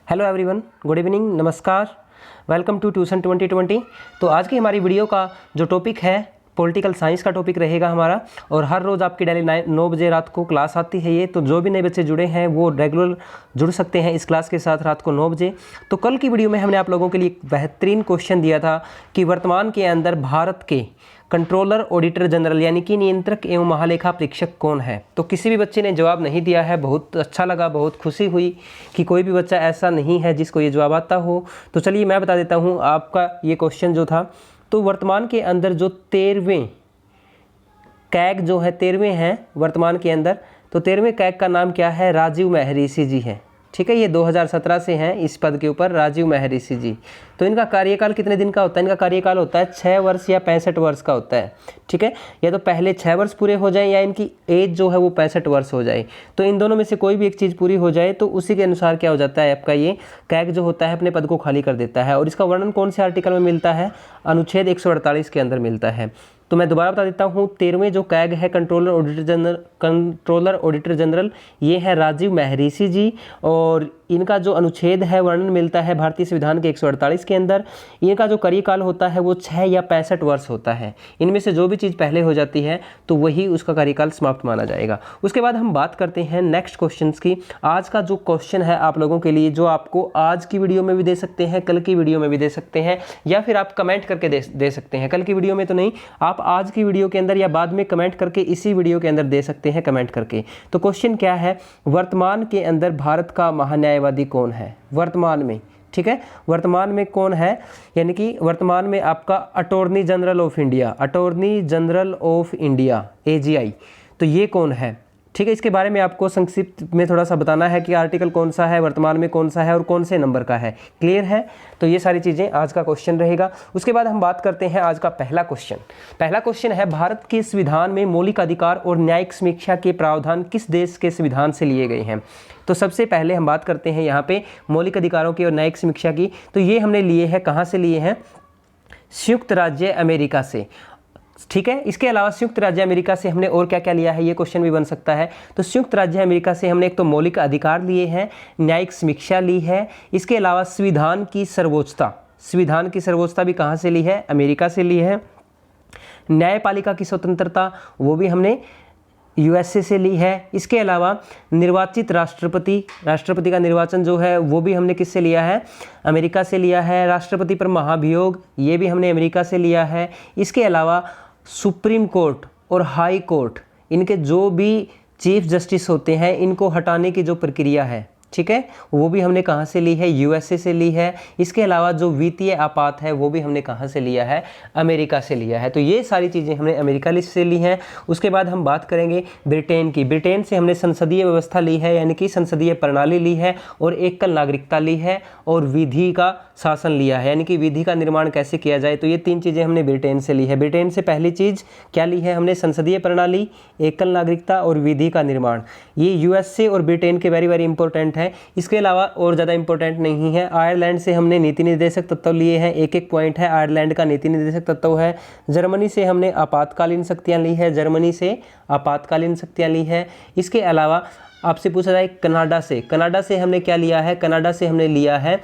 Hello everyone, good evening, नमस्कार, welcome to tuition 2020। तो आज की हमारी वीडियो का जो टॉपिक है पॉलिटिकल साइंस का टॉपिक रहेगा हमारा। और हर रोज़ आपकी डेली 9 बजे रात को क्लास आती है ये। तो जो भी नए बच्चे जुड़े हैं वो रेगुलर जुड़ सकते हैं इस क्लास के साथ रात को 9 बजे। तो कल की वीडियो में हमने आप लोगों के लिए एक बेहतरीन क्वेश्चन दिया था कि वर्तमान के अंदर भारत के कंट्रोलर ऑडिटर जनरल यानी कि नियंत्रक एवं महालेखा परीक्षक कौन है। तो किसी भी बच्चे ने जवाब नहीं दिया है। बहुत अच्छा लगा, बहुत खुशी हुई कि कोई भी बच्चा ऐसा नहीं है जिसको ये जवाब आता हो। तो चलिए मैं बता देता हूँ आपका ये क्वेश्चन जो था। तो वर्तमान के अंदर जो 13वें कैग जो है 13वें हैं वर्तमान के अंदर। तो 13वें कैग का नाम क्या है? राजीव महर्षि जी है। ठीक है, ये 2017 से हैं इस पद के ऊपर, राजीव महर्षि जी। तो इनका कार्यकाल कितने दिन का होता है? इनका कार्यकाल होता है 6 वर्ष या 65 वर्ष का होता है। ठीक है, या तो पहले 6 वर्ष पूरे हो जाए या इनकी एज जो है वो 65 वर्ष हो जाए। तो इन दोनों में से कोई भी एक चीज़ पूरी हो जाए तो उसी के अनुसार क्या हो जाता है, आपका ये कैग जो होता है अपने पद को खाली कर देता है। और इसका वर्णन कौन से आर्टिकल में मिलता है? अनुच्छेद 148 के अंदर मिलता है। तो मैं दोबारा बता देता हूँ, 13वें जो कैग है कंट्रोलर ऑडिटर जनरल ये है राजीव महर्षि जी। और इनका जो अनुच्छेद है वर्णन मिलता है भारतीय संविधान के 148 के अंदर। इनका जो कार्यकाल होता है वो 6 या 65 वर्ष होता है। इनमें से जो भी चीज़ पहले हो जाती है तो वही उसका कार्यकाल समाप्त माना जाएगा। उसके बाद हम बात करते हैं नेक्स्ट क्वेश्चन की। आज का जो क्वेश्चन है आप लोगों के लिए, जो आपको आज की वीडियो में भी दे सकते हैं, कल की वीडियो में भी दे सकते हैं, या फिर आप कमेंट करके दे सकते हैं। कल की वीडियो में तो नहीं, आप आज की वीडियो के अंदर या बाद में कमेंट करके इसी वीडियो के अंदर दे सकते हैं कमेंट करके। तो क्वेश्चन क्या है? वर्तमान के अंदर भारत का महान्यायवादी कौन है वर्तमान में? ठीक है, वर्तमान में कौन है? यानी कि वर्तमान में आपका attorney general of India, attorney general of India AGI, तो ये कौन है? ठीक है, इसके बारे में आपको संक्षिप्त में थोड़ा सा बताना है कि आर्टिकल कौन सा है, वर्तमान में कौन सा है और कौन से नंबर का है। क्लियर है? तो ये सारी चीज़ें आज का क्वेश्चन रहेगा। उसके बाद हम बात करते हैं आज का पहला क्वेश्चन। पहला क्वेश्चन है, भारत के संविधान में मौलिक अधिकार और न्यायिक समीक्षा के प्रावधान किस देश के संविधान से लिए गए हैं? तो सबसे पहले हम बात करते हैं यहाँ पे मौलिक अधिकारों की और न्यायिक समीक्षा की। तो ये हमने लिए हैं, कहाँ से लिए हैं? संयुक्त राज्य अमेरिका से। ठीक है, इसके अलावा संयुक्त राज्य अमेरिका से हमने और क्या क्या लिया है, ये क्वेश्चन भी बन सकता है। तो संयुक्त राज्य अमेरिका से हमने एक तो मौलिक अधिकार लिए हैं, न्यायिक समीक्षा ली है। इसके अलावा संविधान की सर्वोच्चता भी कहाँ से ली है? अमेरिका से ली है। न्यायपालिका की स्वतंत्रता वो भी हमने USA से ली है। इसके अलावा निर्वाचित राष्ट्रपति का निर्वाचन जो है वो भी हमने किससे लिया है? अमेरिका से लिया है। राष्ट्रपति पर महाभियोग ये भी हमने अमेरिका से लिया है। इसके अलावा सुप्रीम कोर्ट और हाई कोर्ट, इनके जो भी चीफ जस्टिस होते हैं इनको हटाने की जो प्रक्रिया है, ठीक है, वो भी हमने कहाँ से ली है? USA से ली है। इसके अलावा जो वित्तीय आपात है वो भी हमने कहाँ से लिया है? अमेरिका से लिया है। तो ये सारी चीज़ें हमने अमेरिका से ली हैं। उसके बाद हम बात करेंगे ब्रिटेन की। ब्रिटेन से हमने संसदीय व्यवस्था ली है, यानी कि संसदीय प्रणाली ली है, और एकल नागरिकता ली है, और विधि का शासन लिया है, यानी कि विधि का निर्माण कैसे किया जाए। तो ये 3 चीज़ें हमने ब्रिटेन से ली है। ब्रिटेन से पहली चीज़ क्या ली है हमने? संसदीय प्रणाली, एकल नागरिकता और विधि का निर्माण। ये USA और ब्रिटेन के वेरी वेरी इंपॉर्टेंट है। इसके अलावा और ज़्यादा इंपॉर्टेंट नहीं है। आयरलैंड से हमने नीति निर्देशक तत्व लिए हैं, एक पॉइंट है आयरलैंड का नीति निर्देशक तत्व है। जर्मनी से हमने आपातकालीन शक्तियाँ ली है, इसके अलावा आपसे पूछा जाए कनाडा से हमने क्या लिया है? कनाडा से हमने लिया है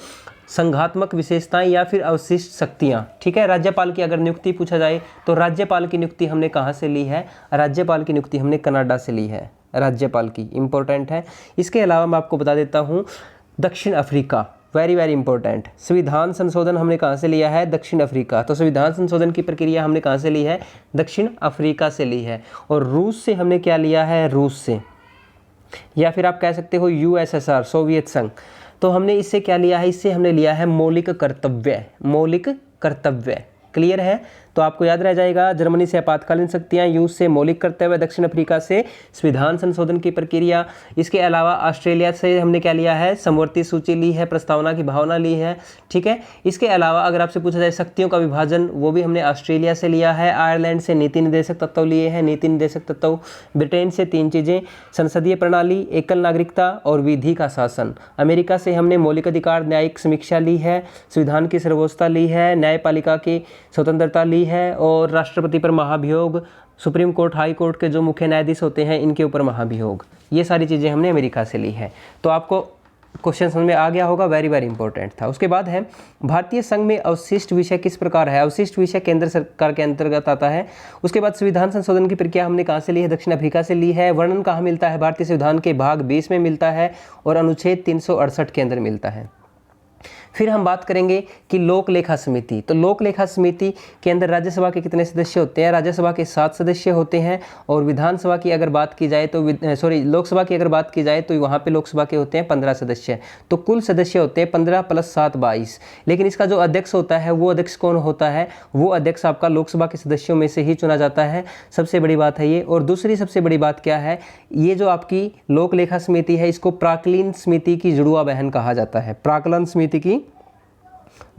संघात्मक विशेषताएं या फिर अवशिष्ट शक्तियां। ठीक है, राज्यपाल की अगर नियुक्ति पूछा जाए तो राज्यपाल की नियुक्ति हमने कहाँ से ली है? राज्यपाल की नियुक्ति हमने कनाडा से ली है, राज्यपाल की, इंपॉर्टेंट है। इसके अलावा मैं आपको बता देता हूँ दक्षिण अफ्रीका, वेरी वेरी इंपॉर्टेंट। संविधान संशोधन हमने कहाँ से लिया है? दक्षिण अफ्रीका। तो संविधान संशोधन की प्रक्रिया हमने कहाँ से ली है? दक्षिण अफ्रीका से ली है। और रूस से हमने क्या लिया है? रूस से, या फिर आप कह सकते हो USSR, सोवियत संघ। तो हमने इससे क्या लिया है? इससे हमने लिया है मौलिक कर्तव्य। क्लियर है? तो आपको याद रह जाएगा, जर्मनी से आपातकालीन शक्तियाँ, रूस से मौलिक कर्तव्य, दक्षिण अफ्रीका से संविधान संशोधन की प्रक्रिया। इसके अलावा ऑस्ट्रेलिया से हमने क्या लिया है? समवर्ती सूची ली है, प्रस्तावना की भावना ली है। ठीक है, इसके अलावा अगर आपसे पूछा जाए शक्तियों का विभाजन, वो भी हमने ऑस्ट्रेलिया से लिया है। आयरलैंड से नीति निर्देशक तत्व लिए हैं, नीति निर्देशक तत्व। ब्रिटेन से 3 चीज़ें, संसदीय प्रणाली, एकल नागरिकता और विधि का शासन। अमेरिका से हमने मौलिक अधिकार, न्यायिक समीक्षा ली है, संविधान की सर्वोच्चता ली है, न्यायपालिका की स्वतंत्रता ली है, और राष्ट्रपति पर महाभियोग, सुप्रीम कोर्ट, हाई कोर्ट के जो मुख्य न्यायाधीश होते हैं इनके ऊपर महाभियोग। ये सारी चीज़ें हमने अमेरिका से ली है। तो आपको क्वेश्चन समझ में आ गया होगा, वेरी वेरी इंपॉर्टेंट था। उसके बाद है भारतीय संघ में अवशिष्ट विषय किस प्रकार है। अवशिष्ट विषय केंद्र सरकार के अंतर्गत आता है। उसके बाद संविधान संशोधन की प्रक्रिया हमने कहाँ से ली है, दक्षिण अफ्रीका से ली है। वर्णन कहाँ मिलता है, भारतीय संविधान के भाग 20 में मिलता है और अनुच्छेद 368 के अंदर मिलता है। फिर हम बात करेंगे कि लोक लेखा समिति। तो लोक लेखा समिति के अंदर राज्यसभा के कितने सदस्य होते हैं, राज्यसभा के 7 सदस्य होते हैं और विधानसभा की अगर बात की जाए तो लोकसभा की अगर बात की जाए तो वहाँ पे लोकसभा के होते हैं 15 सदस्य। तो कुल सदस्य होते हैं 15 + 7 22। लेकिन इसका जो अध्यक्ष होता है वो अध्यक्ष कौन होता है, वो अध्यक्ष आपका लोकसभा के सदस्यों में से ही चुना जाता है। सबसे बड़ी बात है ये। और दूसरी सबसे बड़ी बात क्या है, ये जो आपकी लोक लेखा समिति है इसको प्राक्कलन समिति की जुड़वा बहन कहा जाता है। प्राक्कलन समिति की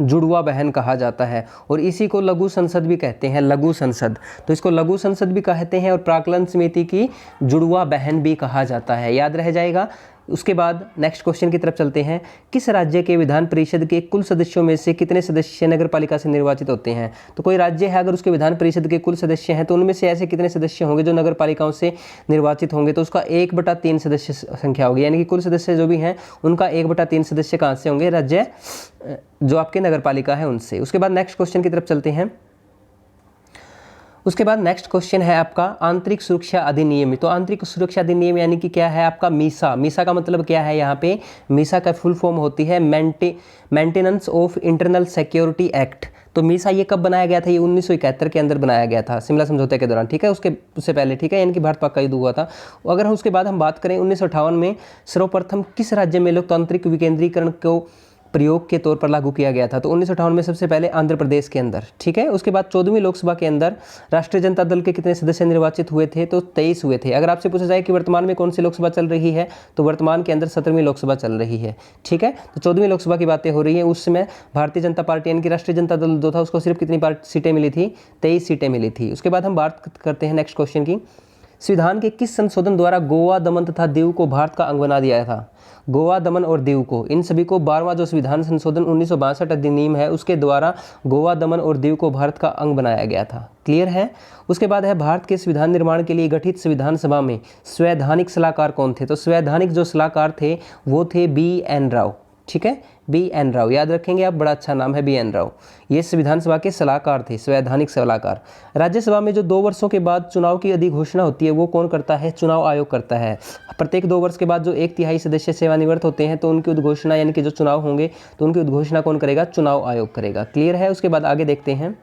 जुड़वा बहन कहा जाता है और इसी को लघु संसद भी कहते हैं, लघु संसद। तो इसको लघु संसद भी कहते हैं और प्राक्कलन समिति की जुड़वा बहन भी कहा जाता है, याद रह जाएगा। उसके बाद नेक्स्ट क्वेश्चन की तरफ चलते हैं। किस राज्य के विधान परिषद के कुल सदस्यों में से कितने सदस्य नगर पालिका से निर्वाचित होते हैं। तो कोई राज्य है अगर उसके विधान परिषद के कुल सदस्य हैं तो उनमें से ऐसे कितने सदस्य होंगे जो नगर पालिकाओं से निर्वाचित होंगे, तो उसका 1/3 सदस्य संख्या होगी। यानी कि कुल सदस्य जो भी हैं उनका 1/3 सदस्य कहाँ से होंगे, राज्य जो आपके नगर पालिका है उनसे। उसके बाद नेक्स्ट क्वेश्चन की तरफ चलते हैं। उसके बाद नेक्स्ट क्वेश्चन है आपका आंतरिक सुरक्षा अधिनियम। तो आंतरिक सुरक्षा अधिनियम यानी कि क्या है आपका मीसा। मीसा का मतलब क्या है, यहाँ पे मीसा का फुल फॉर्म होती है maintenance of internal security act. तो मीसा ये कब बनाया गया था, ये 1971 के अंदर बनाया गया था शिमला समझौते के दौरान, ठीक है, उससे पहले, ठीक है, यानी कि भारत पाक का युद्ध हुआ था। अगर हम उसके बाद हम बात करें 1958 में सर्वप्रथम किस राज्य में लोकतांत्रिक विकेंद्रीकरण को प्रयोग के तौर पर लागू किया गया था। तो 1958 में सबसे पहले आंध्र प्रदेश के अंदर, ठीक है। उसके बाद 14वीं लोकसभा के अंदर राष्ट्रीय जनता दल के कितने सदस्य निर्वाचित हुए थे, तो 23 हुए थे। अगर आपसे पूछा जाए कि वर्तमान में कौन सी लोकसभा चल रही है, तो वर्तमान के अंदर 17वीं लोकसभा चल रही है, ठीक है। तो 14वीं लोकसभा की बातें हो रही है। उस समय भारतीय जनता पार्टी यानी कि राष्ट्रीय जनता दल जो था उसको सिर्फ कितनी सीटें मिली थी, 23 सीटें मिली थी। उसके बाद हम बात करते हैं नेक्स्ट क्वेश्चन की। संविधान के किस संशोधन द्वारा गोवा, दमन तथा दीव को भारत का अंग बना दिया था। गोवा, दमन और दीव को, इन सभी को 12वां जो संविधान संशोधन 1962 अधिनियम है उसके द्वारा गोवा, दमन और दीव को भारत का अंग बनाया गया था। क्लियर है। उसके बाद है भारत के संविधान निर्माण के लिए गठित संविधान सभा में संवैधानिक सलाहकार कौन थे। तो संवैधानिक जो सलाहकार थे वो थे B.N. राव, ठीक है, B.N. राव, याद रखेंगे आप, बड़ा अच्छा नाम है B.N. राव। ये संविधान सभा के सलाहकार थे, संवैधानिक सलाहकार। राज्यसभा में जो 2 वर्षों के बाद चुनाव की अधिघोषणा होती है वो कौन करता है, चुनाव आयोग करता है। प्रत्येक 2 वर्ष के बाद जो 1/3 सदस्य सेवानिवृत्त होते हैं तो उनकी उद्घोषणा यानी कि जो चुनाव होंगे तो उनकी उद्घोषणा कौन करेगा, चुनाव आयोग करेगा। क्लियर है। उसके बाद आगे देखते हैं।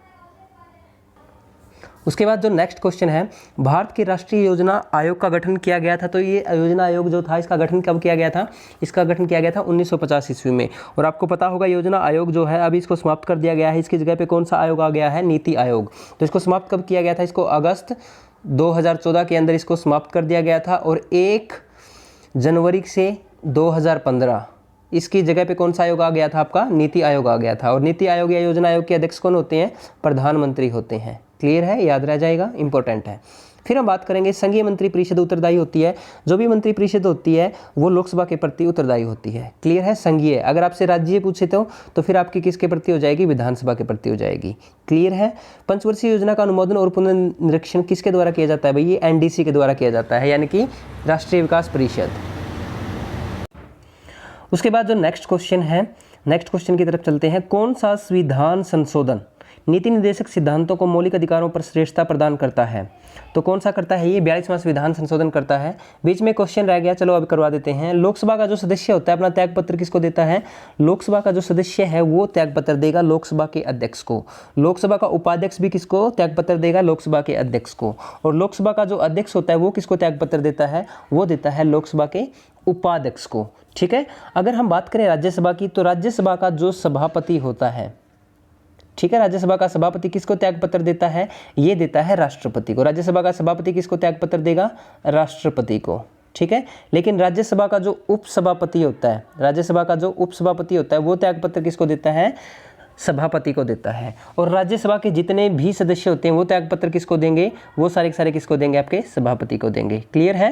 उसके बाद जो नेक्स्ट क्वेश्चन है, भारत के राष्ट्रीय योजना आयोग का गठन किया गया था। तो ये योजना आयोग जो था इसका गठन कब किया गया था, इसका गठन किया गया था 1950 ईस्वी में। और आपको पता होगा योजना आयोग जो है अभी इसको समाप्त कर दिया गया है। इसकी जगह पे कौन सा आयोग आ गया है, नीति आयोग। तो इसको समाप्त कब किया गया था, इसको अगस्त 2014 के अंदर इसको समाप्त कर दिया गया था। और 1 जनवरी से 2015 इसकी जगह पे कौन सा आयोग आ गया था, आपका नीति आयोग आ गया था। और नीति आयोग या योजना आयोग के अध्यक्ष कौन होते हैं, प्रधानमंत्री होते हैं। क्लियर है, याद रह जाएगा, इंपॉर्टेंट है। फिर हम बात करेंगे संघीय मंत्री परिषद उत्तरदायी होती है। जो भी मंत्री परिषद होती है वो लोकसभा के प्रति उत्तरदायी होती है। क्लियर है। संघीय, अगर आपसे राज्य पूछे तो फिर आपकी किसके प्रति हो जाएगी, विधानसभा के प्रति हो जाएगी। क्लियर है। पंचवर्षीय योजना का अनुमोदन और पुनर्निरीक्षण किसके द्वारा किया जाता है भाई, ये NDC के द्वारा किया जाता है, यानी कि राष्ट्रीय विकास परिषद। उसके बाद जो नेक्स्ट क्वेश्चन है, नेक्स्ट क्वेश्चन की तरफ चलते हैं। कौन सा संविधान संशोधन नीति निर्देशक सिद्धांतों को मौलिक अधिकारों पर श्रेष्ठता प्रदान करता है। तो कौन सा करता है, ये 42वां संविधान संशोधन करता है। बीच में क्वेश्चन रह गया, चलो अब करवा देते हैं। लोकसभा का जो सदस्य होता है अपना त्यागपत्र किसको देता है, लोकसभा का जो सदस्य है वो त्यागपत्र देगा लोकसभा के अध्यक्ष को। लोकसभा का उपाध्यक्ष भी किसको त्यागपत्र देगा, लोकसभा के अध्यक्ष को। और लोकसभा का जो अध्यक्ष होता है वो किसको त्यागपत्र देता है, वो देता है लोकसभा के उपाध्यक्ष को। ठीक है। अगर हम बात करें राज्यसभा की, तो राज्यसभा का जो सभापति होता है, ठीक है, राज्यसभा का सभापति किसको त्यागपत्र देता है, ये देता है राष्ट्रपति को। राज्यसभा का सभापति किसको त्यागपत्र देगा, राष्ट्रपति को। ठीक है। लेकिन राज्यसभा का जो उपसभापति होता है, राज्यसभा का जो उपसभापति होता है वो त्यागपत्र किसको देता है, सभापति को देता है। और राज्यसभा के जितने भी सदस्य होते हैं वो त्यागपत्र किसको देंगे, वो सारे के सारे किसको देंगे, आपके सभापति को देंगे। क्लियर है,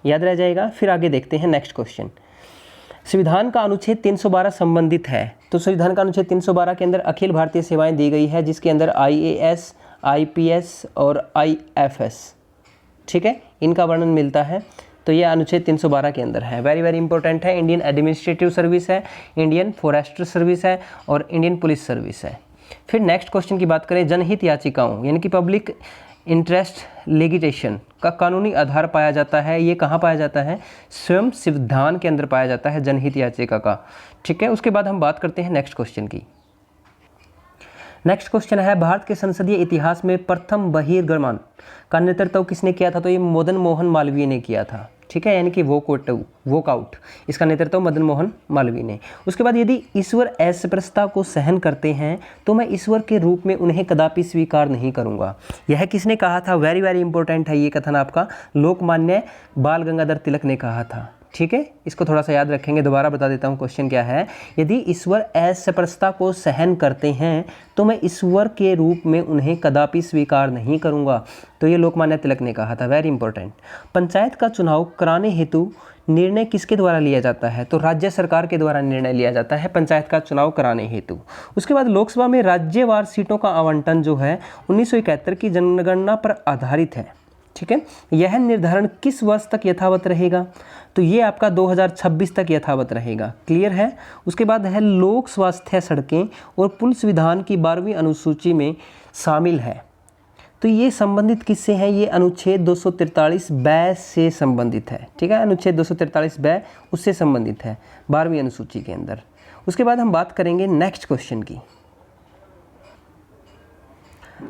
याद रह जाएगा। फिर आगे देखते हैं नेक्स्ट क्वेश्चन। संविधान का अनुच्छेद 312 संबंधित है। तो संविधान का अनुच्छेद 312 के अंदर अखिल भारतीय सेवाएं दी गई है, जिसके अंदर IAS, IPS और IFS, ठीक है, इनका वर्णन मिलता है। तो ये अनुच्छेद 312 के अंदर है। वेरी वेरी इंपॉर्टेंट है। इंडियन एडमिनिस्ट्रेटिव सर्विस है, इंडियन फॉरेस्टर सर्विस है और इंडियन पुलिस सर्विस है। फिर नेक्स्ट क्वेश्चन की बात करें, जनहित याचिकाओं यानी कि पब्लिक इंटरेस्ट लिटिगेशन का कानूनी आधार पाया जाता है, ये कहाँ पाया जाता है? स्वयं संविधान के अंदर पाया जाता है जनहित याचिका का। ठीक है, उसके बाद हम बात करते हैं नेक्स्ट क्वेश्चन की। नेक्स्ट क्वेश्चन है, भारत के संसदीय इतिहास में प्रथम बहिर्गमन का नेतृत्व किसने किया था? तो ये मदन मोहन मालवीय ने किया था। ठीक है, यानी कि वॉकआउट, इसका नेतृत्व मदन मोहन मालवीय ने। उसके बाद, यदि ईश्वर अस्पृश्यता को सहन करते हैं तो मैं ईश्वर के रूप में उन्हें कदापि स्वीकार नहीं करूंगा। यह किसने कहा था? वेरी वेरी इंपॉर्टेंट है ये कथन आपका, लोकमान्य बाल गंगाधर तिलक ने कहा था। ठीक है, इसको थोड़ा सा याद रखेंगे। दोबारा बता देता हूँ क्वेश्चन क्या है। यदि ईश्वर अस्पृश्यता को सहन करते हैं तो मैं ईश्वर के रूप में उन्हें कदापि स्वीकार नहीं करूँगा। तो ये लोकमान्य तिलक ने कहा था। Very important. पंचायत का चुनाव कराने हेतु निर्णय किसके द्वारा लिया जाता है? तो राज्य सरकार के द्वारा निर्णय लिया जाता है पंचायत का चुनाव कराने हेतु। उसके बाद, लोकसभा में राज्यवार सीटों का आवंटन जो है 1971 की जनगणना पर आधारित है। ठीक है, यह निर्धारण किस वर्ष तक यथावत रहेगा? तो ये आपका 2026 तक यथावत रहेगा। क्लियर है। उसके बाद है, लोक स्वास्थ्य सड़कें और पुल संविधान की 12वीं अनुसूची में शामिल है। तो ये संबंधित किससे है? ये अनुच्छेद 243 बै से संबंधित है। ठीक है, अनुच्छेद 243 बै उससे संबंधित है 12वीं अनुसूची के अंदर। उसके बाद हम बात करेंगे नेक्स्ट क्वेश्चन की।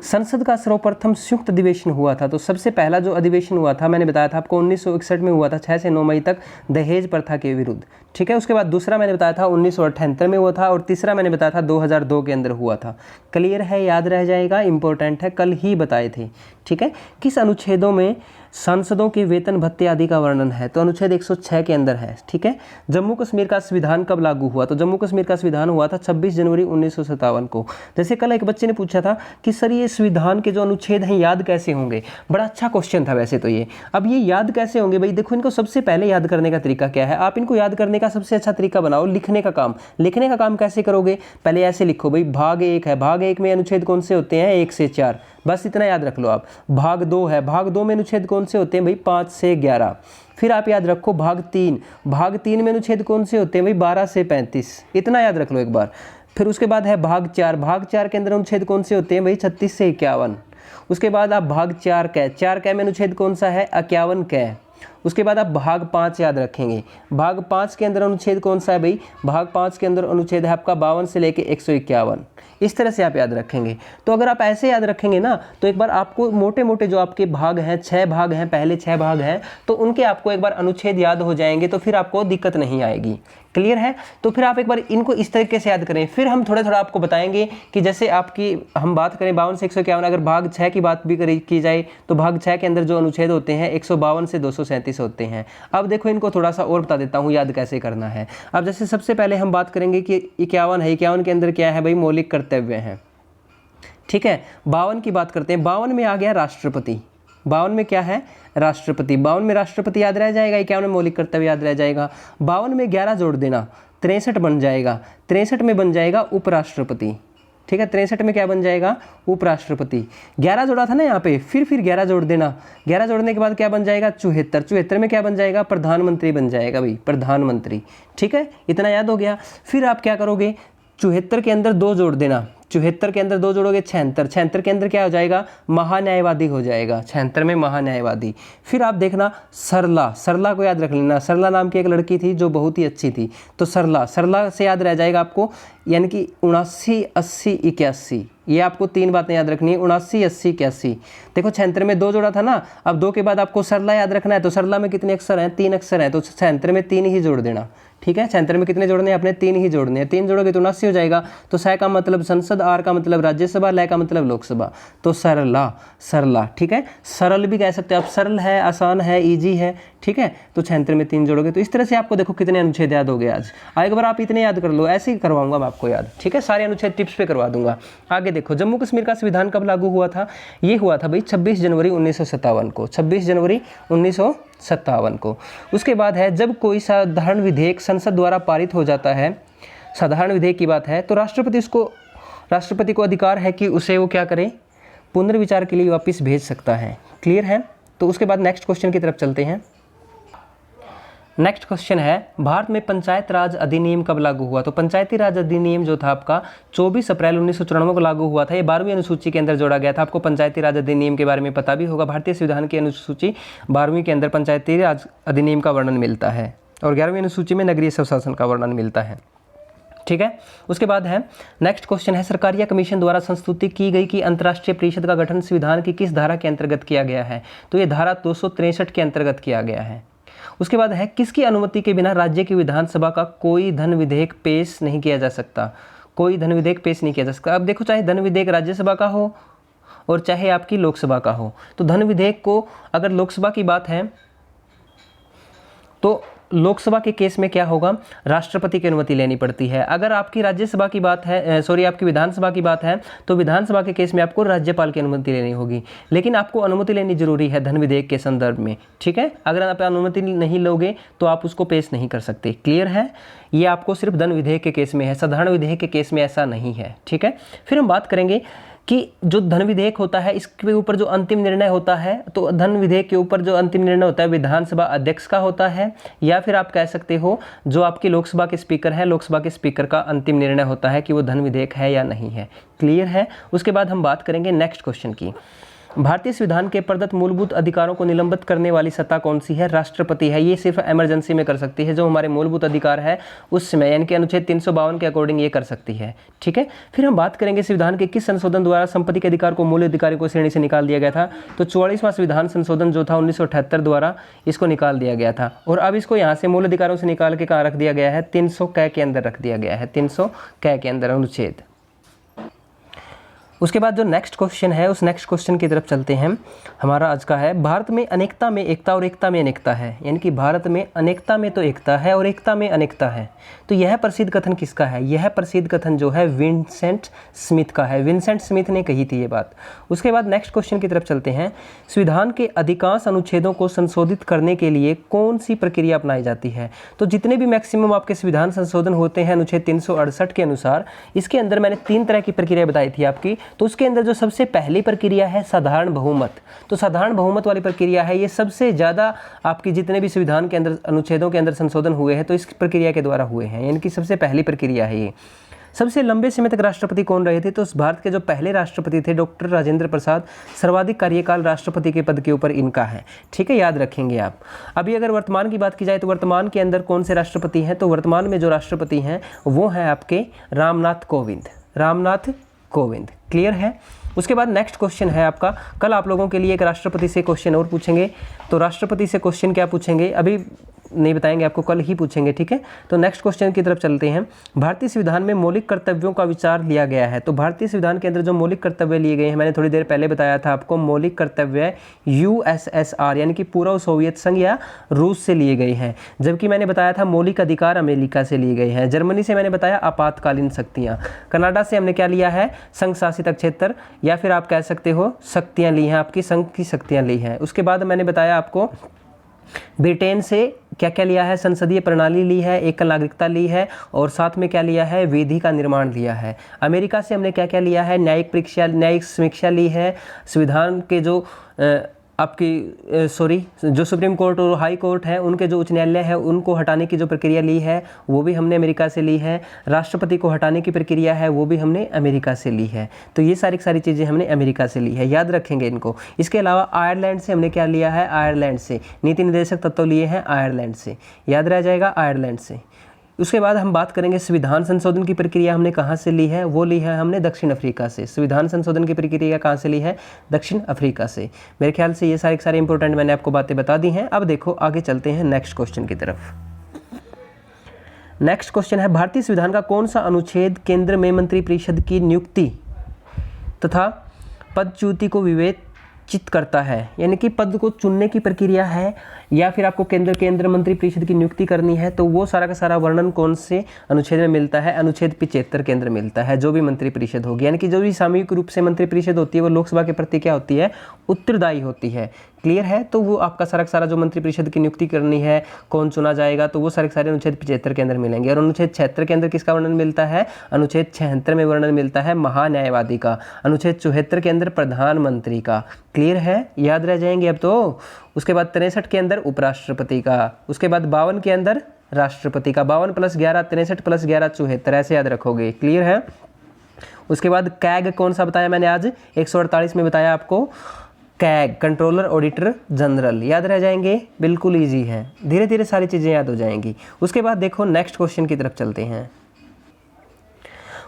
संसद का सर्वप्रथम संयुक्त अधिवेशन हुआ था। तो सबसे पहला जो अधिवेशन हुआ था मैंने बताया था आपको 1961 में हुआ था, 6 से 9 मई तक, दहेज प्रथा के विरुद्ध। ठीक है, उसके बाद दूसरा मैंने बताया था 1978 में हुआ था और तीसरा मैंने बताया था 2002 के अंदर हुआ था। क्लियर है, याद रह जाएगा, इंपॉर्टेंट है, कल ही बताए थे। ठीक है, किस अनुच्छेदों में सांसदों के वेतन भत्ते आदि का वर्णन है? तो अनुच्छेद 106 के अंदर है। ठीक है, जम्मू कश्मीर का संविधान कब लागू हुआ? तो जम्मू कश्मीर का संविधान हुआ था 26 जनवरी 1957 को। जैसे कल एक बच्चे ने पूछा था कि सर ये संविधान के जो अनुच्छेद हैं याद कैसे होंगे? बड़ा अच्छा क्वेश्चन था वैसे तो ये। अब ये याद कैसे होंगे भाई? देखो, इनको सबसे पहले याद करने का तरीका क्या है? आप इनको याद करने का सबसे अच्छा तरीका बनाओ लिखने का काम। लिखने का काम कैसे करोगे? पहले ऐसे लिखो भाई, भाग 1 है, भाग 1 में अनुच्छेद कौन से होते हैं? 1 से 4, बस इतना याद रख लो आप। भाग 2 है, भाग 2 में अनुच्छेद कौन से होते हैं भाई? 5 से 11। फिर आप याद रखो भाग 3, भाग 3 में अनुच्छेद कौन से होते हैं भाई? 12 से 35, इतना याद रख लो एक बार। फिर उसके बाद है भाग 4, भाग 4 के अंदर अनुच्छेद कौन से होते हैं भाई? 36 से 51। उसके बाद आप भाग 4 कै में अनुच्छेद कौन सा है? 51 कै। उसके बाद आप भाग 5 याद रखेंगे। भाग 5 के अंदर अनुच्छेद कौन सा है भाई? भाग 5 के अंदर अनुच्छेद है आपका 52 से लेके 151। इस तरह से आप याद रखेंगे। तो अगर आप ऐसे याद रखेंगे ना, तो एक बार आपको मोटे मोटे जो आपके भाग हैं, 6 भाग हैं, पहले 6 भाग हैं, तो उनके आपको एक बार अनुच्छेद याद हो जाएंगे, तो फिर आपको दिक्कत नहीं आएगी। क्लियर है। तो फिर आप एक बार इनको इस तरीके से याद करें। फिर हम थोड़ा थोड़ा आपको बताएंगे कि जैसे आपकी हम बात करें 52 से 151, अगर भाग 6 की बात भी की जाए तो भाग 6 के अंदर जो अनुच्छेद होते हैं 152 से 237 होते हैं। अब देखो इनको थोड़ा सा और बता देता हूँ याद कैसे करना है। अब जैसे सबसे पहले हम बात करेंगे कि 51 है, 51 के अंदर क्या है भाई? मौलिक कर्तव्य हैं। ठीक है, 52 की बात करते हैं। 52 में आ गया राष्ट्रपति। 52 में क्या है? राष्ट्रपति। 52 में राष्ट्रपति याद रह जाएगा, 51 में मौलिक कर्तव्य याद रह जाएगा। 52 में 11 जोड़ देना, 63 बन जाएगा। 63 में बन जाएगा उपराष्ट्रपति। ठीक है, 63 में क्या बन जाएगा? उपराष्ट्रपति। 11 जोड़ा था ना यहाँ पे, फिर 11 जोड़ देना। 11 जोड़ने के बाद क्या बन जाएगा? 74। 74 में क्या बन जाएगा? प्रधानमंत्री बन जाएगा भाई, प्रधानमंत्री। ठीक है, इतना याद हो गया। फिर आप क्या करोगे? 74 के अंदर 2 जोड़ देना। 74 के अंदर 2 जोड़ोगे 76। 76 के अंदर क्या हो जाएगा? महान्यायवादी हो जाएगा। 76 में महान्यायवादी। फिर आप देखना सरला, सरला को याद रख लेना। सरला नाम की एक लड़की थी जो बहुत ही अच्छी थी, तो सरला, सरला से याद रह जाएगा आपको, यानी कि 79, 80, 81। ये आपको 3 बातें याद रखनी है, 79, 80, 81। देखो 76 में 2 जोड़ा था ना, अब 2 के बाद आपको सरला याद रखना है। तो सरला में कितने अक्षर हैं? 3 अक्षर हैं, तो 76 में 3 ही जोड़ देना। ठीक है, 76 में कितने जोड़ने हैं? अपने 3 ही जोड़ने हैं। 3 जोड़ोगे तो 79 हो जाएगा। तो स का मतलब संसद, आर का मतलब राज्यसभा, ल का मतलब लोकसभा, तो सरला, सरला। ठीक है, सरल भी कह सकते हैं आप, सरल है, आसान है, इजी है। ठीक है, तो 76 में 3 जोड़ोगे। तो इस तरह से आपको देखो कितने अनुच्छेद याद हो गए आज। एक बार आप इतने याद कर लो, ऐसे ही करवाऊंगा मैं आपको याद। ठीक है, सारे अनुच्छेद टिप्स पे करवा दूंगा। आगे देखो, जम्मू कश्मीर का संविधान कब लागू हुआ था? ये हुआ था भाई 26 जनवरी 1957 को। 26 जनवरी 1957 को। उसके बाद है, जब कोई साधारण विधेयक संसद द्वारा पारित हो जाता है, साधारण विधेयक की बात है, तो राष्ट्रपति को अधिकार है कि उसे वो क्या करे? पुनर्विचार के लिए वापस भेज सकता है। क्लियर है। तो उसके बाद नेक्स्ट क्वेश्चन की तरफ चलते हैं। नेक्स्ट क्वेश्चन है, भारत में पंचायत राज अधिनियम कब लागू हुआ? तो पंचायती राज अधिनियम जो था आपका 24 अप्रैल 1994 को लागू हुआ था। ये 12वीं अनुसूची के अंदर जोड़ा गया था। आपको पंचायती राज अधिनियम के बारे में पता भी होगा। भारतीय संविधान की अनुसूची 12वीं के अंदर पंचायती राज अधिनियम का वर्णन मिलता है और 11वीं अनुसूची में नगरीय स्वशासन का वर्णन मिलता है। ठीक है, उसके बाद है नेक्स्ट क्वेश्चन है, सरकारिया कमीशन द्वारा संस्तुति की गई कि अंतर्राष्ट्रीय परिषद का गठन संविधान की किस धारा के अंतर्गत किया गया है? तो ये धारा 263 के अंतर्गत किया गया है। उसके बाद है, किसकी अनुमति के बिना राज्य की विधानसभा का कोई धन विधेयक पेश नहीं किया जा सकता? कोई धन विधेयक पेश नहीं किया जा सकता। अब देखो, चाहे धन विधेयक राज्यसभा का हो और चाहे आपकी लोकसभा का हो, तो धन विधेयक को अगर लोकसभा की बात है तो लोकसभा के केस में क्या होगा, राष्ट्रपति की अनुमति लेनी पड़ती है। अगर आपकी राज्यसभा की बात है, आपकी विधानसभा की बात है, तो विधानसभा के केस में आपको राज्यपाल की अनुमति लेनी होगी। लेकिन आपको अनुमति लेनी जरूरी है धन विधेयक के संदर्भ में। ठीक है, अगर आप अनुमति नहीं लोगे तो आप उसको पेश नहीं कर सकते। क्लियर है, ये आपको सिर्फ धन विधेयक के केस में है, साधारण विधेयक के केस में ऐसा नहीं है। ठीक है, फिर हम बात करेंगे कि जो धन विधेयक होता है इसके ऊपर जो अंतिम निर्णय होता है, तो धन विधेयक के ऊपर जो अंतिम निर्णय होता है विधानसभा अध्यक्ष का होता है, या फिर आप कह सकते हो जो आपकी लोकसभा के स्पीकर हैं, लोकसभा के स्पीकर का अंतिम निर्णय होता है कि वो धन विधेयक है या नहीं है। क्लियर है। उसके बाद हम बात करेंगे नेक्स्ट क्वेश्चन की, भारतीय संविधान के प्रदत्त मूलभूत अधिकारों को निलंबित करने वाली सत्ता कौन सी है? राष्ट्रपति है। ये सिर्फ इमरजेंसी में कर सकती है, जो हमारे मूलभूत अधिकार है उस समय, यानी कि अनुच्छेद 352 के अकॉर्डिंग ये कर सकती है। ठीक है, फिर हम बात करेंगे संविधान के किस संशोधन द्वारा संपत्ति के अधिकार को मूल अधिकारों को श्रेणी से निकाल दिया गया था? तो 44वां संविधान संशोधन जो था 1978 द्वारा इसको निकाल दिया गया था। और अब इसको यहाँ से मूल अधिकारों से निकाल के कहाँ रख दिया गया है? 300 क के अंदर रख दिया गया है, 300 क के अंदर अनुच्छेद। उसके बाद जो नेक्स्ट क्वेश्चन है उस नेक्स्ट क्वेश्चन की तरफ चलते हैं। हमारा आज का है, भारत में अनेकता में एकता और एकता में अनेकता है, यानी कि भारत में अनेकता में तो एकता है और एकता में अनेकता है। तो यह प्रसिद्ध कथन किसका है? यह प्रसिद्ध कथन जो है विंसेंट स्मिथ का है। विंसेंट स्मिथ ने कही थी ये बात। उसके बाद नेक्स्ट क्वेश्चन की तरफ चलते हैं, संविधान के अधिकांश अनुच्छेदों को संशोधित करने के लिए कौन सी प्रक्रिया अपनाई जाती है? तो जितने भी मैक्सिमम आपके संविधान संशोधन होते हैं अनुच्छेद 368 के अनुसार, इसके अंदर मैंने 3 तरह की प्रक्रिया बताई थी आपकी। तो उसके अंदर जो सबसे पहली प्रक्रिया है साधारण बहुमत। तो साधारण बहुमत वाली प्रक्रिया है, ये सबसे ज़्यादा आपकी जितने भी संविधान के अंदर अनुच्छेदों के अंदर संशोधन हुए हैं तो इस प्रक्रिया के द्वारा हुए हैं, यानी कि सबसे पहली प्रक्रिया है ये। सबसे लंबे समय तक राष्ट्रपति कौन रहे थे? तो भारत के जो पहले राष्ट्रपति थे डॉक्टर राजेंद्र प्रसाद, सर्वाधिक कार्यकाल राष्ट्रपति के पद के ऊपर इनका है। ठीक है, याद रखेंगे आप। अभी अगर वर्तमान की बात की जाए तो वर्तमान के अंदर कौन से राष्ट्रपति हैं? तो वर्तमान में जो राष्ट्रपति हैं वो हैं आपके रामनाथ कोविंद, रामनाथ कोविंद। क्लियर है। उसके बाद नेक्स्ट क्वेश्चन है आपका, कल आप लोगों के लिए एक राष्ट्रपति से क्वेश्चन और पूछेंगे। तो राष्ट्रपति से क्वेश्चन क्या पूछेंगे अभी नहीं बताएंगे, आपको कल ही पूछेंगे। ठीक है, तो नेक्स्ट क्वेश्चन की तरफ चलते हैं। भारतीय संविधान में मौलिक कर्तव्यों का विचार लिया गया है। तो भारतीय संविधान के अंदर जो मौलिक कर्तव्य लिए गए हैं, मैंने थोड़ी देर पहले बताया था आपको, मौलिक कर्तव्य USSR यानी कि पूर्व सोवियत संघ या रूस से लिए गए हैं, जबकि मैंने बताया था मौलिक अधिकार अमेरिका से लिए गए हैं। जर्मनी से मैंने बताया आपातकालीन शक्तियाँ। कनाडा से हमने क्या लिया है? संघ शासित क्षेत्र, या फिर आप कह सकते हो शक्तियाँ ली हैं, आपकी संघ की शक्तियाँ ली हैं। उसके बाद मैंने बताया आपको ब्रिटेन से क्या क्या लिया है? संसदीय प्रणाली ली है, एकल नागरिकता ली है, और साथ में क्या लिया है? विधि का निर्माण लिया है। अमेरिका से हमने क्या क्या लिया है? न्यायिक परीक्षा, न्यायिक समीक्षा ली है। संविधान के जो जो सुप्रीम कोर्ट और हाई कोर्ट है उनके जो उच्च न्यायालय है उनको हटाने की जो प्रक्रिया ली है वो भी हमने अमेरिका से ली है। राष्ट्रपति को हटाने की प्रक्रिया है वो भी हमने अमेरिका से ली है। तो ये सारी चीज़ें हमने अमेरिका से ली है, याद रखेंगे इनको। इसके अलावा आयरलैंड से हमने क्या लिया है? आयरलैंड से नीति निर्देशक तत्व लिए हैं आयरलैंड से, याद रह जाएगा, आयरलैंड से। उसके बाद हम बात करेंगे संविधान संशोधन की प्रक्रिया हमने कहाँ से ली है? वो ली है हमने दक्षिण अफ्रीका से। संविधान संशोधन की प्रक्रिया कहाँ से ली है? दक्षिण अफ्रीका से। मेरे ख्याल से ये सारी इंपॉर्टेंट मैंने आपको बातें बता दी हैं। अब देखो आगे चलते हैं नेक्स्ट क्वेश्चन की तरफ। नेक्स्ट क्वेश्चन है, भारतीय संविधान का कौन सा अनुच्छेद केंद्र में मंत्रिपरिषद की नियुक्ति तथा पदच्युति को विवेचित करता है? यानी कि पद को चुनने की प्रक्रिया है या फिर आपको केंद्र मंत्री परिषद की नियुक्ति करनी है, तो वो सारा का सारा वर्णन कौन से अनुच्छेद में मिलता है? अनुच्छेद 75 के अंदर मिलता है। जो भी मंत्री परिषद होगी, यानी कि जो भी सामूहिक रूप से मंत्री परिषद होती है वो लोकसभा के प्रति क्या होती है? उत्तरदायी होती है। क्लियर है। तो वो आपका सारा सारा जो मंत्रिपरिषद की नियुक्ति करनी है, कौन चुना जाएगा, तो वो सारे सारे अनुच्छेद 75 के अंदर मिलेंगे। और अनुच्छेद 76 के अंदर किसका वर्णन मिलता है? अनुच्छेद 76 में वर्णन मिलता है महान्यायवादी का। अनुच्छेद 74 के अंदर प्रधानमंत्री का। क्लियर है, याद रह जाएंगे अब तो। उसके बाद 63 के अंदर उपराष्ट्रपति का। उसके बाद 52 के अंदर राष्ट्रपति का। 52 + 11 63 + 11 74, ऐसे याद रखोगे। क्लियर है। उसके बाद कैग कौन सा बताया मैंने आज? 148 में बताया आपको कैग, कंट्रोलर ऑडिटर जनरल। याद रह जाएंगे, बिल्कुल ईजी है, धीरे धीरे सारी चीज़ें याद हो जाएंगी। उसके बाद देखो नेक्स्ट क्वेश्चन की तरफ चलते हैं।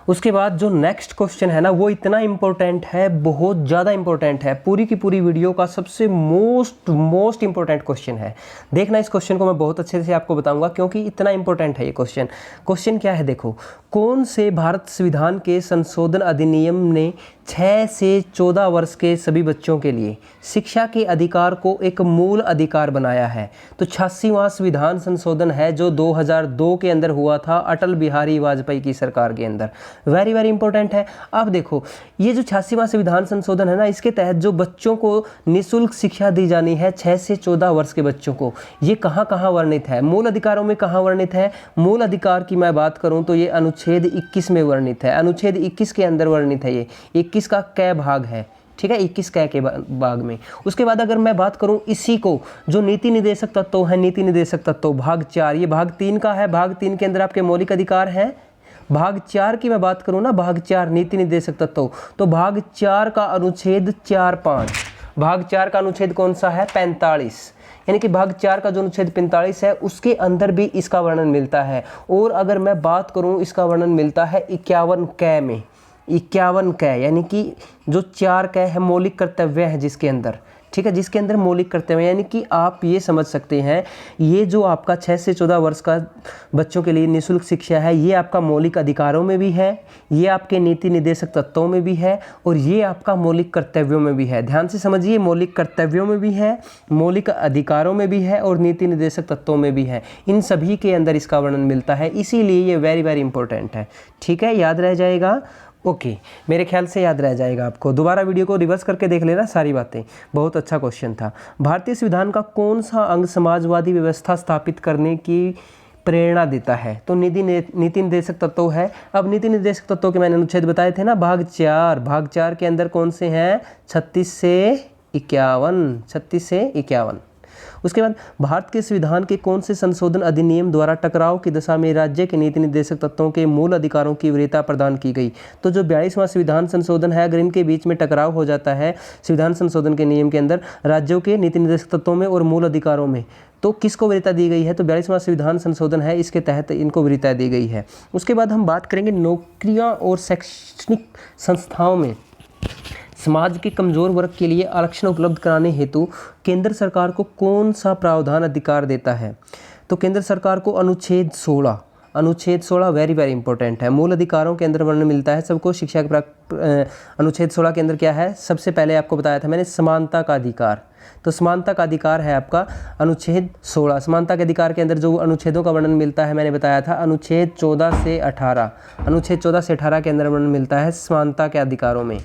उसके बाद जो नेक्स्ट क्वेश्चन है ना, वो इतना इंपॉर्टेंट है, बहुत ज़्यादा इंपॉर्टेंट है, पूरी की पूरी वीडियो का सबसे मोस्ट इंपॉर्टेंट क्वेश्चन है। देखना, इस क्वेश्चन को मैं बहुत अच्छे से आपको बताऊंगा क्योंकि इतना इंपॉर्टेंट है ये क्वेश्चन। क्वेश्चन क्या है देखो, कौन से भारत संविधान के संशोधन अधिनियम ने 6 से 14 वर्ष के सभी बच्चों के लिए शिक्षा के अधिकार को एक मूल अधिकार बनाया है? तो 86वां संविधान संशोधन है जो 2002 के अंदर हुआ था, अटल बिहारी वाजपेयी की सरकार के अंदर। वेरी वेरी इंपॉर्टेंट है। अब देखो, ये जो 86वां संविधान संशोधन है ना, इसके तहत जो बच्चों को निःशुल्क शिक्षा दी जानी है 6 से 14 वर्ष के बच्चों को, ये कहाँ कहाँ वर्णित है? मूल अधिकारों में कहाँ वर्णित है? मूल अधिकार की मैं बात करूँ तो ये अनुच्छेद 21 में वर्णित है। अनुच्छेद 21 के अंदर वर्णित है। ये 21 का कै भाग है, ठीक है, 21 कै के भाग में। उसके बाद अगर मैं बात करूं इसी को, जो नीति निर्देशक तत्व है, नीति निर्देशक तत्व भाग 4, ये भाग 3 का है। भाग 3 के अंदर आपके मौलिक अधिकार हैं। भाग 4 की मैं बात करूं ना, भाग 4 नीति निर्देशक तत्व, तो भाग 4 का अनुच्छेद 4-5, भाग 4 का अनुच्छेद कौन सा है? 45, यानी कि भाग 4 का जो अनुच्छेद 45 है उसके अंदर भी इसका वर्णन मिलता है। और अगर मैं बात करूं, इसका वर्णन मिलता है 51 कै में। 51 कै यानी कि जो 4 कै है मौलिक कर्तव्य है जिसके अंदर, ठीक है, जिसके अंदर मौलिक कर्तव्य, यानी कि आप ये समझ सकते हैं, ये जो आपका 6 से 14 वर्ष का बच्चों के लिए निःशुल्क शिक्षा है, ये आपका मौलिक अधिकारों में भी है, ये आपके नीति निर्देशक तत्वों में भी है, और ये आपका मौलिक कर्तव्यों में भी है। ध्यान से समझिए, मौलिक कर्तव्यों में भी है, मौलिक अधिकारों में भी है, और नीति निर्देशक तत्वों में भी है। इन सभी के अंदर इसका वर्णन मिलता है, इसीलिए ये वेरी वेरी इंपॉर्टेंट है। ठीक है, याद रह जाएगा। ओके, मेरे ख्याल से याद रह जाएगा आपको। दोबारा वीडियो को रिवर्स करके देख लेना सारी बातें, बहुत अच्छा क्वेश्चन था। भारतीय संविधान का कौन सा अंग समाजवादी व्यवस्था स्थापित करने की प्रेरणा देता है? तो नीति निर्देशक तत्व है। अब नीति निर्देशक तत्वों के मैंने अनुच्छेद बताए थे ना, भाग 4, भाग 4 के अंदर कौन से हैं? 36 से 51, 36 से 51। उसके बाद भारत के संविधान के कौन से संशोधन अधिनियम द्वारा टकराव की दशा में राज्य के नीति निर्देशक तत्वों के मूल अधिकारों की वरीयता प्रदान की गई? तो जो 42वां संविधान संशोधन है, अगर इनके बीच में टकराव हो जाता है संविधान संशोधन के नियम के अंदर राज्यों के नीति निर्देशक तत्वों में और मूल अधिकारों में, तो किसको वरीयता दी गई है? तो 42वां संविधान संशोधन है, इसके तहत इनको वरीयता दी गई है। उसके बाद हम बात करेंगे नौकरियां और शैक्षणिक संस्थाओं में समाज के कमजोर वर्ग के लिए आरक्षण उपलब्ध कराने हेतु केंद्र सरकार को कौन सा प्रावधान अधिकार देता है? तो केंद्र सरकार को अनुच्छेद 16, अनुच्छेद 16 वेरी वेरी इंपॉर्टेंट है। मूल अधिकारों के अंदर वर्णन मिलता है सबको शिक्षा के अनुच्छेद 16 के अंदर क्या है? सबसे पहले आपको बताया था मैंने, समानता का अधिकार। तो समानता का अधिकार है आपका अनुच्छेद 16। समानता के अधिकार के अंदर जो अनुच्छेदों का वर्णन मिलता है मैंने बताया था, अनुच्छेद 14 से 18, अनुच्छेद 14 से 18 के अंदर वर्णन मिलता है समानता के अधिकारों में।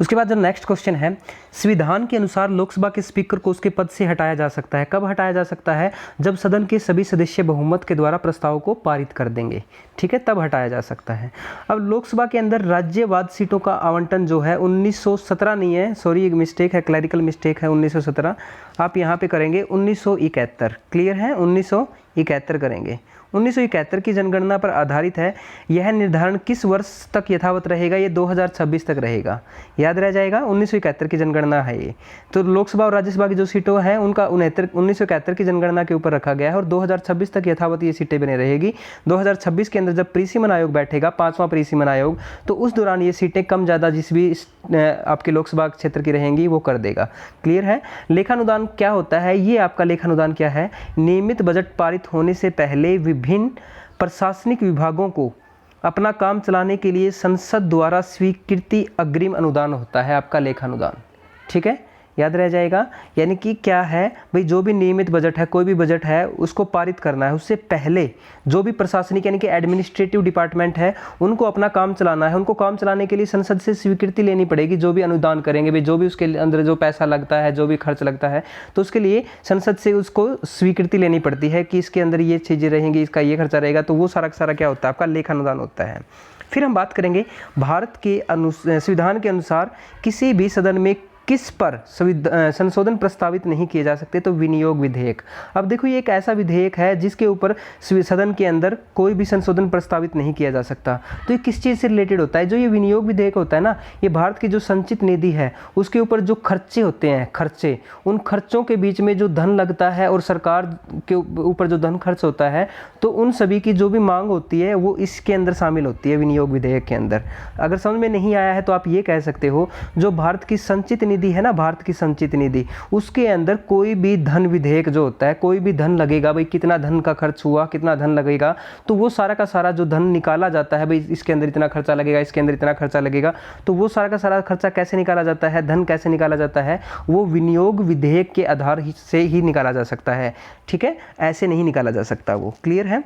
उसके बाद जो नेक्स्ट क्वेश्चन है, संविधान के अनुसार लोकसभा के स्पीकर को उसके पद से हटाया जा सकता है। कब हटाया जा सकता है? जब सदन के सभी सदस्य बहुमत के द्वारा प्रस्ताव को पारित कर देंगे, ठीक है, तब हटाया जा सकता है। अब लोकसभा के अंदर राज्यवाद सीटों का आवंटन जो है 1917 नहीं है, सॉरी एक मिस्टेक है, क्लैरिकल मिस्टेक है, 1917 आप यहाँ पे करेंगे 1971। क्लियर है, 1971 करेंगे। 1971 की जनगणना पर आधारित है। यह निर्धारण किस वर्ष तक यथावत रहेगा? ये 2026 तक रहेगा, याद रह जाएगा। 1971 की जनगणना है ये। तो लोकसभा और राज्यसभा की जो सीटों हैं उनका 1971 की जनगणना के ऊपर रखा गया है और 2026 तक यथावत ये सीटें बने रहेगी। 2026 के अंदर जब परिसीमन आयोग बैठेगा, 5वां परिसीमन आयोग, तो उस दौरान ये सीटें कम ज़्यादा जिस भी आपके लोकसभा क्षेत्र की रहेंगी वो कर देगा। क्लियर है। लेखानुदान क्या होता है? ये आपका लेखानुदान क्या है? नियमित बजट पारित होने से पहले विभिन्न प्रशासनिक विभागों को अपना काम चलाने के लिए संसद द्वारा स्वीकृति अग्रिम अनुदान होता है आपका लेखानुदान। ठीक है, याद रह जाएगा। यानी कि क्या है भाई, जो भी नियमित बजट है, कोई भी बजट है, उसको पारित करना है, उससे पहले जो भी प्रशासनिक यानी कि एडमिनिस्ट्रेटिव डिपार्टमेंट है उनको अपना काम चलाना है। उनको काम चलाने के लिए संसद से स्वीकृति लेनी पड़ेगी। जो भी अनुदान करेंगे भाई, जो भी उसके अंदर जो पैसा लगता है, जो भी खर्च लगता है, तो उसके लिए संसद से उसको स्वीकृति लेनी पड़ती है कि इसके अंदर ये चीज़ें रहेंगी, इसका ये खर्चा रहेगा। तो वो सारा सारा क्या होता है, आपका लेखा अनुदान होता है। फिर हम बात करेंगे भारत के संविधान के अनुसार किसी भी सदन में किस पर संशोधन प्रस्तावित नहीं किए जा सकते, तो विनियोग विधेयक। अब देखो ये एक ऐसा विधेयक है जिसके ऊपर सदन के अंदर कोई भी संशोधन प्रस्तावित नहीं किया जा सकता। तो ये किस चीज़ से रिलेटेड होता है, जो ये विनियोग विधेयक होता है ना, ये भारत की जो संचित निधि है उसके ऊपर जो खर्चे होते हैं, खर्चे, उन खर्चों के बीच में जो धन लगता है और सरकार के ऊपर जो धन खर्च होता है, तो उन सभी की जो भी मांग होती है वो इसके अंदर शामिल होती है, विनियोग विधेयक के अंदर। अगर समझ में नहीं आया है तो आप ये कह सकते हो, जो भारत की संचित निधि है ना, भारत की संचित निधि, उसके अंदर कोई भी धन विधेयक जो होता है, कोई भी धन लगेगा भाई, कितना धन का खर्च हुआ, कितना धन लगेगा, तो वो सारा का सारा जो धन निकाला जाता है भाई, इसके अंदर इतना खर्चा लगेगा, इसके अंदर इतना खर्चा लगेगा, तो वो सारा का सारा खर्चा कैसे निकाला जाता है, धन कैसे निकाला जाता है, वो विनियोग विधेयक के आधार से ही निकाला जा सकता है। ठीक है, ऐसे नहीं निकाला जा सकता। वो क्लियर है।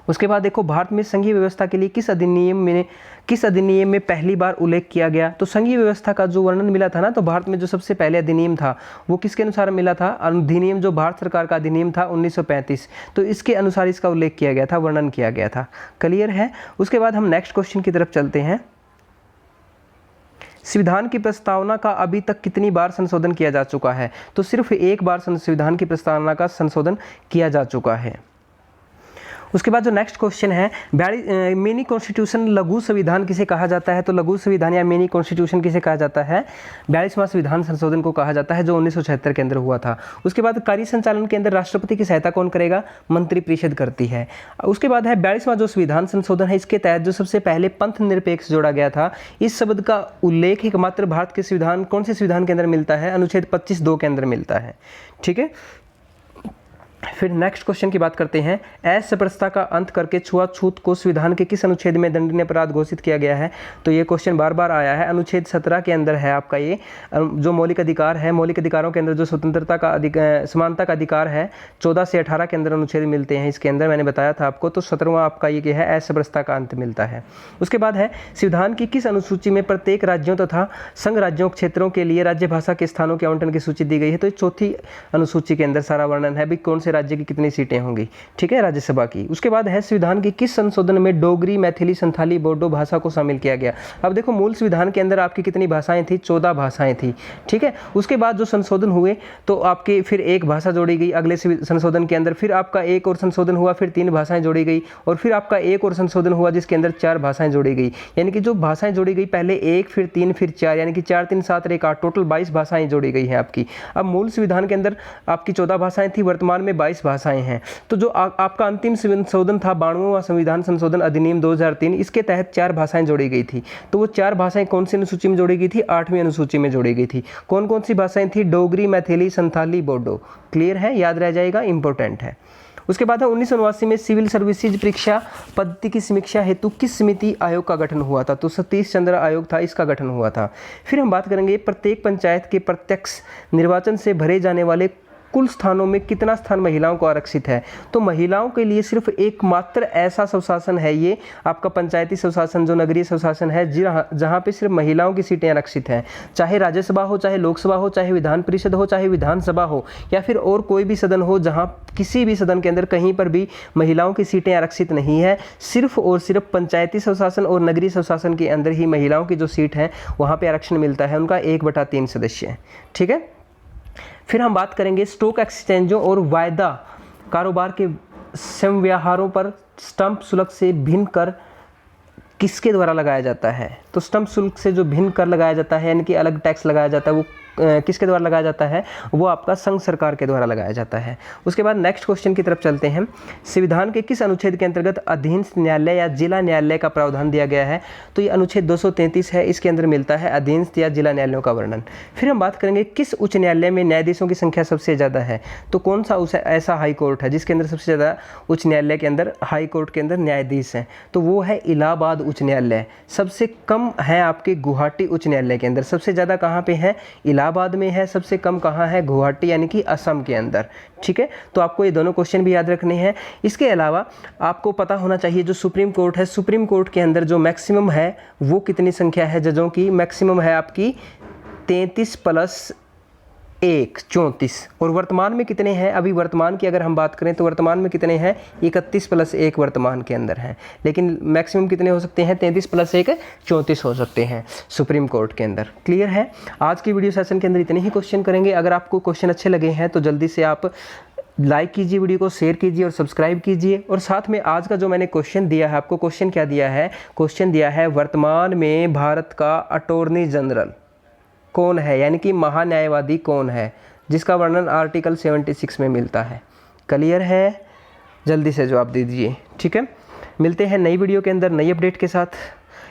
उसके बाद देखो, भारत में संघीय व्यवस्था के लिए किस अधिनियम में पहली बार उल्लेख किया गया, तो संघीय व्यवस्था का जो वर्णन मिला था ना, तो भारत में जो सबसे पहले अधिनियम था वो किसके अनुसार मिला था, अधिनियम जो भारत सरकार का अधिनियम था 1935, तो इसके अनुसार इसका उल्लेख किया गया था, वर्णन किया गया था। क्लियर है। उसके बाद हम नेक्स्ट क्वेश्चन की तरफ चलते हैं। संविधान की प्रस्तावना का अभी तक कितनी बार संशोधन किया जा चुका है, तो सिर्फ एक बार संविधान की प्रस्तावना का संशोधन किया जा चुका है। उसके बाद जो नेक्स्ट क्वेश्चन है, मिनी कॉन्स्टिट्यूशन, लघु संविधान किसे कहा जाता है, तो लघु संविधान या मिनी कॉन्स्टिट्यूशन किसे कहा जाता है, 42वां संविधान संशोधन को कहा जाता है, जो 1976 के अंदर हुआ था। उसके बाद कार्य संचालन के अंदर राष्ट्रपति की सहायता कौन करेगा, मंत्रिपरिषद करती है। उसके बाद है 42वां जो संविधान संशोधन है, इसके तहत जो सबसे पहले पंथ निरपेक्ष जोड़ा गया था, इस शब्द का उल्लेख एकमात्र भारत के संविधान, कौन से संविधान के अंदर मिलता है, अनुच्छेद 25(2) के अंदर मिलता है। ठीक है। फिर नेक्स्ट क्वेश्चन की बात करते हैं, असमप्रसता का अंत करके छुआछूत को संविधान के किस अनुच्छेद में दंडनीय अपराध घोषित किया गया है, तो ये क्वेश्चन बार बार आया है। अनुच्छेद 17 के अंदर है आपका ये जो मौलिक अधिकार है, मौलिक अधिकारों के अंदर जो स्वतंत्रता का समानता का अधिकार है, 14 से 18 के अंदर अनुच्छेद मिलते हैं इसके अंदर, मैंने बताया था आपको। तो 17वां आपका ये क्या है, असमप्रसता का अंत मिलता है। उसके बाद है, संविधान की किस अनुसूची में प्रत्येक राज्यों तथा संघ राज्यों क्षेत्रों के लिए राज्य भाषा के स्थानों के आवंटन की सूची दी गई है, तो चौथी अनुसूची के अंदर सारा वर्णन है भी कौन से राज्य की कितनी सीटें होंगी। ठीक है, राज्यसभा की। उसके बाद है, संविधान के किस संशोधन में डोगरी, मैथिली, संथाली, बोडो भाषा को शामिल किया गया। अब देखो, मूल संविधान के अंदर आपकी कितनी भाषाएं थी, 14 भाषाएं थी। ठीक है। उसके बाद जो संशोधन हुए तो आपके फिर एक भाषा जोड़ी गई अगले संशोधन के अंदर, फिर आपका एक और संशोधन हुआ, फिर 3 भाषाएं जोड़ी गई, और फिर आपका एक और संशोधन हुआ जिसके अंदर 4 भाषाएं जोड़ी गई। यानी कि जो भाषाएं जोड़ी गई, पहले 1, फिर 3, फिर 4, यानी कि 4, 3, 7, 1, 8, टोटल 22 भाषाएं जोड़ी गई हैं आपकी। अब मूल संविधान के अंदर आपकी 14 भाषाएं थी, वर्तमान में 22 भाषाएं हैं। तो जो आपका अंतिम संशोधन था 92वां संविधान संशोधन अधिनियम 2003, इसके तहत 4 भाषाएं जोड़ी गई थी। तो वो 4 भाषाएं कौन सी अनुसूची में जोड़ी गई थी, 8वीं अनुसूची में जोड़ी गई थी। कौन कौन सी भाषाएं थी, डोगरी, मैथिली, संथाली, बोडो। क्लियर है, याद रह जाएगा, इंपॉर्टेंट है। उसके बाद है, 1989 में सिविल सर्विसेज परीक्षा पद्धति की समीक्षा हेतु किस समिति आयोग का गठन हुआ था, तो सतीश चंद्र आयोग था, इसका गठन हुआ था। फिर हम बात करेंगे, प्रत्येक पंचायत के प्रत्यक्ष निर्वाचन से भरे जाने वाले कुल स्थानों में कितना स्थान महिलाओं को आरक्षित है, तो महिलाओं के लिए सिर्फ एकमात्र ऐसा स्वशासन है ये आपका पंचायती स्वशासन, जो नगरीय स्वशासन है, जहाँ पे सिर्फ महिलाओं की सीटें आरक्षित हैं। चाहे राज्यसभा हो, चाहे लोकसभा हो, चाहे विधान परिषद हो, चाहे विधानसभा हो, या फिर और कोई भी सदन हो, जहाँ किसी भी सदन के अंदर कहीं पर भी महिलाओं की सीटें आरक्षित नहीं है। सिर्फ और सिर्फ पंचायती स्वशासन और नगरीय स्वशासन के अंदर ही महिलाओं की जो सीट है वहाँ पे आरक्षण मिलता है, उनका 1/3 सदस्य। ठीक है। फिर हम बात करेंगे स्टॉक एक्सचेंजों और वायदा कारोबार के समव्यवहारों पर स्टंप शुल्क से भिन्न कर किसके द्वारा लगाया जाता है, तो स्टंप शुल्क से जो भिन्न कर लगाया जाता है, यानी कि अलग टैक्स लगाया जाता है, वो किसके द्वारा लगाया जाता है, वो आपका संघ सरकार के द्वारा लगाया जाता है। उसके बाद नेक्स्ट क्वेश्चन की तरफ चलते हैं, संविधान के किस अनुच्छेद के अंतर्गत अधीनस्थ न्यायालय या जिला न्यायालय का प्रावधान दिया गया है, तो ये अनुच्छेद 233 है, इसके अंदर मिलता है अधीनस्थ या जिला न्यायालयों का वर्णन। फिर हम बात करेंगे, किस उच्च न्यायालय में न्यायाधीशों की संख्या सबसे ज़्यादा है, तो कौन सा ऐसा हाई कोर्ट है जिसके अंदर सबसे ज़्यादा उच्च न्यायालय के अंदर हाई कोर्ट के अंदर न्यायाधीश हैं, तो वो है इलाहाबाद उच्च न्यायालय। सबसे कम है आपके गुवाहाटी उच्च न्यायालय के अंदर, सबसे ज़्यादा कहाँ पे है, इलाहाबाद इलाहाबाद में है, सबसे कम कहाँ है, गुवाहाटी यानी कि असम के अंदर। ठीक है, तो आपको ये दोनों क्वेश्चन भी याद रखने हैं। इसके अलावा आपको पता होना चाहिए जो सुप्रीम कोर्ट है, सुप्रीम कोर्ट के अंदर जो मैक्सिमम है वो कितनी संख्या है जजों की, मैक्सिमम है आपकी 33 + 1 34। और वर्तमान में कितने हैं, अभी वर्तमान की अगर हम बात करें तो वर्तमान में कितने हैं, 31 + 1 वर्तमान के अंदर हैं, लेकिन मैक्सिमम कितने हो सकते हैं, 33 + 1 34 हो सकते हैं सुप्रीम कोर्ट के अंदर। क्लियर है। आज की वीडियो सेशन के अंदर इतने ही क्वेश्चन करेंगे। अगर आपको क्वेश्चन अच्छे लगे हैं तो जल्दी से आप लाइक कीजिए, वीडियो को शेयर कीजिए और सब्सक्राइब कीजिए। और साथ में आज का जो मैंने क्वेश्चन दिया है आपको, क्वेश्चन क्या दिया है, क्वेश्चन दिया है वर्तमान में भारत का अटॉर्नी जनरल कौन है, यानी कि महान्यायवादी कौन है, जिसका वर्णन आर्टिकल 76 में मिलता है। क्लियर है, जल्दी से जवाब दीजिए। ठीक है, मिलते हैं नई वीडियो के अंदर नई अपडेट के साथ।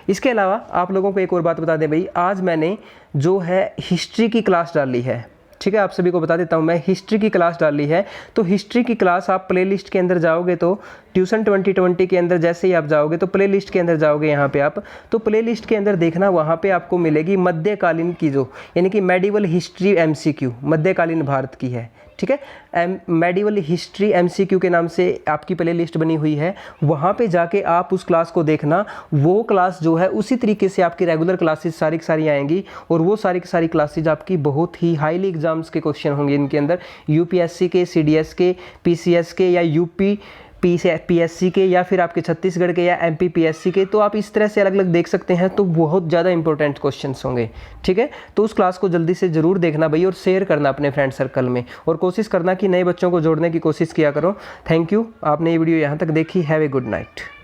इसके अलावा आप लोगों को एक और बात बता दें भाई, आज मैंने जो है हिस्ट्री की क्लास डाली है। ठीक है, आप सभी को बता देता हूँ, मैं हिस्ट्री की क्लास डाली है। तो हिस्ट्री की क्लास आप प्लेलिस्ट के अंदर जाओगे तो ट्यूशन 2020 के अंदर जैसे ही आप जाओगे तो प्लेलिस्ट के अंदर जाओगे, यहाँ पे आप तो प्लेलिस्ट के अंदर देखना, वहाँ पे आपको मिलेगी मध्यकालीन की जो यानी कि मेडिवल हिस्ट्री MCQ, मध्यकालीन भारत की है। ठीक है, मेडिवल हिस्ट्री MCQ के नाम से आपकी प्ले लिस्ट बनी हुई है, वहाँ पे जाके आप उस क्लास को देखना। वो क्लास जो है उसी तरीके से आपकी रेगुलर क्लासेस सारी की सारी आएंगी, और वो सारी की सारी क्लासेज आपकी बहुत ही हाईली एग्जाम्स के क्वेश्चन होंगे इनके अंदर, UPSC के, CDS के, PCS के या UP PSC के या फिर आपके छत्तीसगढ़ के या MP PSC के। तो आप इस तरह से अलग अलग देख सकते हैं, तो बहुत ज़्यादा इंपॉर्टेंट क्वेश्चंस होंगे। ठीक है, तो उस क्लास को जल्दी से ज़रूर देखना भाई, और शेयर करना अपने फ्रेंड सर्कल में, और कोशिश करना कि नए बच्चों को जोड़ने की कोशिश किया करो। थैंक यू, आपने ये वीडियो यहाँ तक देखी। Have a good night.